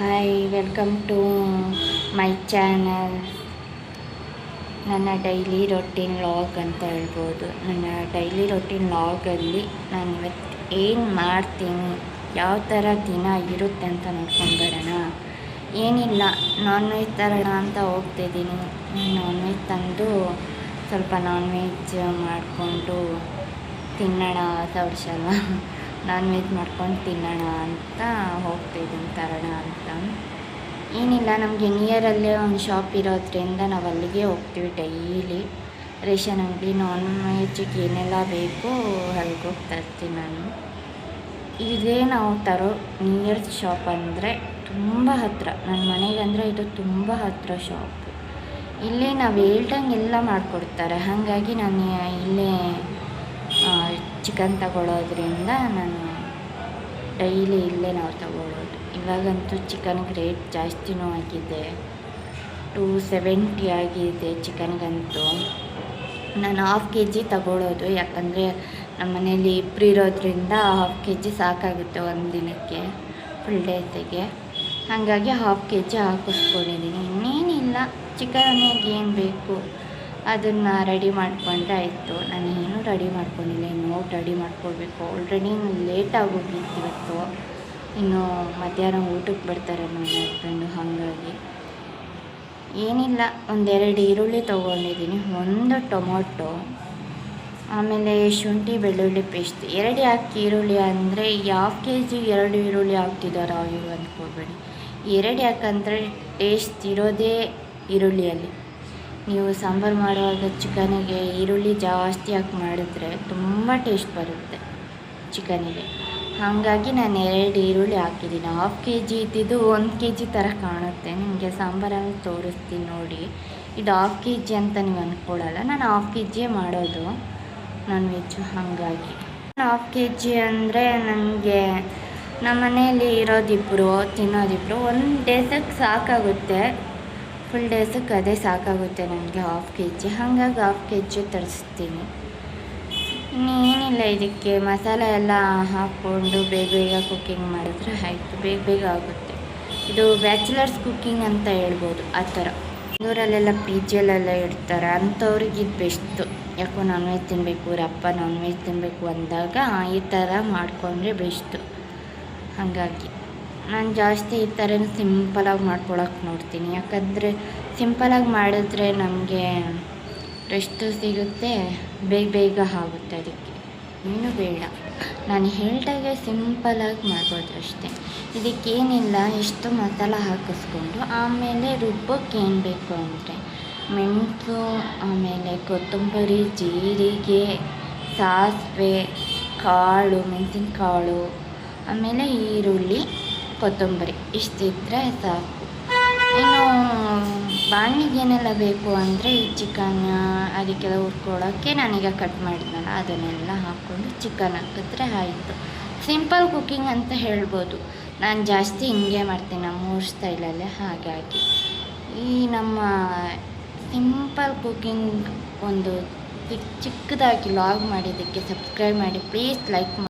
Hi, welcome to my channel. ನನ್ನ daily routine vlog ಅಂತ ಹೇಳ್ಬೋದು. ನನ್ನ ಡೈಲಿ ರೊಟೀನ್ ವ್ಲಾಗಲ್ಲಿ ನಾನು ಇವತ್ತು ಏನು ಮಾಡ್ತೀನಿ, ಯಾವ ಥರ ದಿನ ಇರುತ್ತೆ ಅಂತ ನೋಡ್ಕೊಂಡು ಬರೋಣ. ಏನಿಲ್ಲ, ನಾನ್ ವೆಜ್ ತರೋಣ ಅಂತ ಹೋಗ್ತಿದ್ದೀನಿ. ನಾನ್ ವೆಜ್ ತಂದು ಸ್ವಲ್ಪ ನಾನ್ ವೆಜ್ ಮಾಡಿಕೊಂಡು ತಿನ್ನೋಣ. ವರ್ಷ ನಾನ್ ವೆಜ್ ಮಾಡ್ಕೊಂಡು ತಿನ್ನೋಣ ಅಂತ ಹೋಗ್ತಿದ್ದೀನಿ, ತರೋಣ ಅಂತ. ಏನಿಲ್ಲ, ನಮಗೆ ನಿಯರಲ್ಲೇ ಒಂದು ಶಾಪ್ ಇರೋದ್ರಿಂದ ನಾವು ಅಲ್ಲಿಗೆ ಹೋಗ್ತೀವಿ ಡೈಲಿ. ರೇಷನ್ ಅಂಗಡಿ ನಾನ್ ವೆಜ್ಜಿಗೆ ಏನೆಲ್ಲ ಬೇಕೋ ಅಲ್ಲಿಗೆ ಹೋಗಿ ತರ್ತೀನಿ ನಾನು. ಇದೇ ನಾವು ತರೋ ನಿಯರ್ ಶಾಪ್ ಅಂದರೆ ತುಂಬ ಹತ್ತಿರ, ನನ್ನ ಮನೆಗಂದರೆ ಇದು ತುಂಬ ಹತ್ತಿರ ಶಾಪು. ಇಲ್ಲೇ ನಾವು ಹೇಳ್ದಂಗೆ ಎಲ್ಲ ಮಾಡಿಕೊಡ್ತಾರೆ. ಹಾಗಾಗಿ ನಾನು ಇಲ್ಲೇ ಚಿಕನ್ ತಗೊಳ್ಳೋದ್ರಿಂದ ನಾನು ಡೈಲಿ ಇಲ್ಲೇ ನಾವು ತಗೊಳ್ಳೋದು. ಇವಾಗಂತೂ ಚಿಕನ್ಗೆ ರೇಟ್ ಜಾಸ್ತಿನೂ ಆಗಿದೆ, 270 ಆಗಿದೆ ಚಿಕನ್ಗಂತೂ. ನಾನು ಹಾಫ್ KG ತಗೊಳ್ಳೋದು, ಯಾಕಂದರೆ ನಮ್ಮ ಮನೇಲಿ ಇಬ್ಬರು ಇರೋದ್ರಿಂದ ಹಾಫ್ KG ಸಾಕಾಗುತ್ತೆ ಒಂದು ದಿನಕ್ಕೆ, ಫುಲ್ ಡೇಸಿಗೆ. ಹಾಗಾಗಿ ಹಾಫ್ KG ಹಾಕಿಸ್ಕೊಂಡಿದ್ದೀನಿ. ಇನ್ನೇನಿಲ್ಲ, ಚಿಕನ್ನಿಗೆ ಏನು ಬೇಕು ಅದನ್ನು ರೆಡಿ ಮಾಡ್ಕೊಂಡ್ರೆ ಆಯಿತು. ನಾನು ಏನೂ ರೆಡಿ ಮಾಡ್ಕೊಂಡಿಲ್ಲ, ಇನ್ನೂ ರೆಡಿ ಮಾಡ್ಕೊಳ್ಬೇಕು. ಆಲ್ರೆಡಿ ಲೇಟ್ ಆಗೋಗಿತ್ತು ಇವತ್ತು. ಇನ್ನು ಮಧ್ಯಾಹ್ನ ಊಟಕ್ಕೆ ಬರ್ತಾರೆ ನನ್ನ ಹಸ್ಬೆಂಡು. ಹಾಗಾಗಿ ಏನಿಲ್ಲ, 1-2 ಈರುಳ್ಳಿ ತೊಗೊಂಡಿದ್ದೀನಿ, 1 ಟೊಮೊಟೊ, ಆಮೇಲೆ ಶುಂಠಿ ಬೆಳ್ಳುಳ್ಳಿ ಪೇಸ್ಟ್ 2 ಹಾಕಿ. ಈರುಳ್ಳಿ ಅಂದರೆ ಹಾಫ್ KG 2 ಈರುಳ್ಳಿ ಹಾಕ್ತಿದ್ದಾರೋ ಇವು ಅಂದ್ಕೋಬೇಡಿ. 2 ಯಾಕಂದರೆ ಟೇಸ್ಟ್ ಇರೋದೇ ಈರುಳ್ಳಿಯಲ್ಲಿ. ನೀವು ಸಾಂಬಾರು ಮಾಡುವಾಗ ಚಿಕನಿಗೆ ಈರುಳ್ಳಿ ಜಾಸ್ತಿ ಹಾಕಿ ಮಾಡಿದ್ರೆ ತುಂಬ ಟೇಸ್ಟ್ ಬರುತ್ತೆ ಚಿಕನಿಗೆ. ಹಾಗಾಗಿ ನಾನು 2 ಈರುಳ್ಳಿ ಹಾಕಿದ್ದೀನಿ. ಹಾಫ್ KG ಇದ್ದಿದ್ದು 1 KG ಥರ ಕಾಣುತ್ತೆ. ನಿಮಗೆ ಸಾಂಬಾರಲ್ಲಿ ತೋರಿಸ್ತೀನಿ ನೋಡಿ. ಇದು ಹಾಫ್ KG ಅಂತ ನೀವು ಅಂದ್ಕೊಳ್ಳಲ್ಲ, ನಾನು ಹಾಫ್ KG ಮಾಡೋದು ನಾನ್ ವೆಜ್ಜು. ಹಾಗಾಗಿ ಹಾಫ್ KG ಅಂದರೆ ನನಗೆ ನಮ್ಮ ಮನೆಯಲ್ಲಿ ಇರೋದಿಬ್ಬರು, ತಿನ್ನೋದಿಬ್ಬರು, 1 ಡೇಸಕ್ಕೆ ಸಾಕಾಗುತ್ತೆ. ಫುಲ್ ಡೇಸಕ್ಕೆ ಅದೇ ಸಾಕಾಗುತ್ತೆ ನನಗೆ ಹಾಫ್ KG. ಹಾಗಾಗಿ ಹಾಫ್ KG ತರಿಸ್ತೀನಿ. ಇನ್ನೇನಿಲ್ಲ, ಇದಕ್ಕೆ ಮಸಾಲೆ ಎಲ್ಲ ಹಾಕ್ಕೊಂಡು ಬೇಗ ಕುಕ್ಕಿಂಗ್ ಮಾಡಿದ್ರೆ ಆಯಿತು, ಬೇಗ ಆಗುತ್ತೆ. ಇದು ಬ್ಯಾಚುಲರ್ಸ್ ಕುಕ್ಕಿಂಗ್ ಅಂತ ಹೇಳ್ಬೋದು. ಆ ಥರ ಊರಲ್ಲೆಲ್ಲ PG ಇಡ್ತಾರೆ, ಅಂಥವ್ರಿಗೆ ಇದು ಬೆಸ್ಟು. ಯಾಕೋ ನಾನ್ ವೆಜ್ ತಿನ್ನಬೇಕು, ಅವರಪ್ಪ ನಾನ್ ವೆಜ್ ತಿನ್ನಬೇಕು ಅಂದಾಗ ಈ ಥರ ಮಾಡಿಕೊಂಡ್ರೆ ಬೆಸ್ಟು. ಹಾಗಾಗಿ ನಾನು ಜಾಸ್ತಿ ಈ ಥರ ಸಿಂಪಲಾಗಿ ಮಾಡ್ಕೊಳಕ್ಕೆ ನೋಡ್ತೀನಿ. ಯಾಕಂದರೆ ಸಿಂಪಲಾಗಿ ಮಾಡಿದ್ರೆ ನಮಗೆ ರೆಸ್ಟು ಸಿಗುತ್ತೆ, ಬೇಗ ಆಗುತ್ತೆ. ಅದಕ್ಕೆ ಏನೂ ಬೇಡ, ನಾನು ಹೇಳ್ದಾಗೆ ಸಿಂಪಲಾಗಿ ಮಾಡ್ಬೋದು ಅಷ್ಟೇ. ಇದಕ್ಕೇನಿಲ್ಲ, ಇಷ್ಟು ಮಸಾಲ ಹಾಕಿಸ್ಕೊಂಡು ಆಮೇಲೆ ರುಬ್ಬಕ್ಕೆ ಏನು ಬೇಕು ಅಂದರೆ ಮೆಣಸು, ಆಮೇಲೆ ಕೊತ್ತಂಬರಿ, ಜೀರಿಗೆ, ಸಾಸಿವೆ ಕಾಳು, ಮೆಣಸಿನಕಾಳು, ಆಮೇಲೆ ಈರುಳ್ಳಿ, ಕೊತ್ತಂಬರಿ ಇಷ್ಟಿದ್ದರೆ ಸಾಕು. ಇನ್ನು ಬಾಣಲಿಗೆ ಏನೆಲ್ಲ ಬೇಕು ಅಂದರೆ ಈ ಚಿಕನ್ ಅದಕ್ಕೆಲ್ಲ ಹುರ್ಕೊಳ್ಳೋಕ್ಕೆ ನಾನೀಗ ಕಟ್ ಮಾಡಿದ್ನಲ್ಲ ಅದನ್ನೆಲ್ಲ ಹಾಕ್ಕೊಂಡು ಚಿಕನ್ ಹಾಕಿದ್ರೆ ಆಯಿತು. ಸಿಂಪಲ್ ಕುಕ್ಕಿಂಗ್ ಅಂತ ಹೇಳ್ಬೋದು. ನಾನು ಜಾಸ್ತಿ ಹಿಂಗೆ ಮಾಡ್ತೀನಿ ನಮ್ಮೂರ ಸ್ಟೈಲಲ್ಲೇ. ಹಾಗಾಗಿ ಈ ನಮ್ಮ ಸಿಂಪಲ್ ಕುಕ್ಕಿಂಗ್ ಒಂದು ಚಿಕ್ಕದಾಗಿ ವ್ಲಾಗ್ ಮಾಡಿದ್ದಕ್ಕೆ ಸಬ್ಸ್ಕ್ರೈಬ್ ಮಾಡಿ, ಪ್ಲೀಸ್ ಲೈಕ್ ಮಾಡಿ.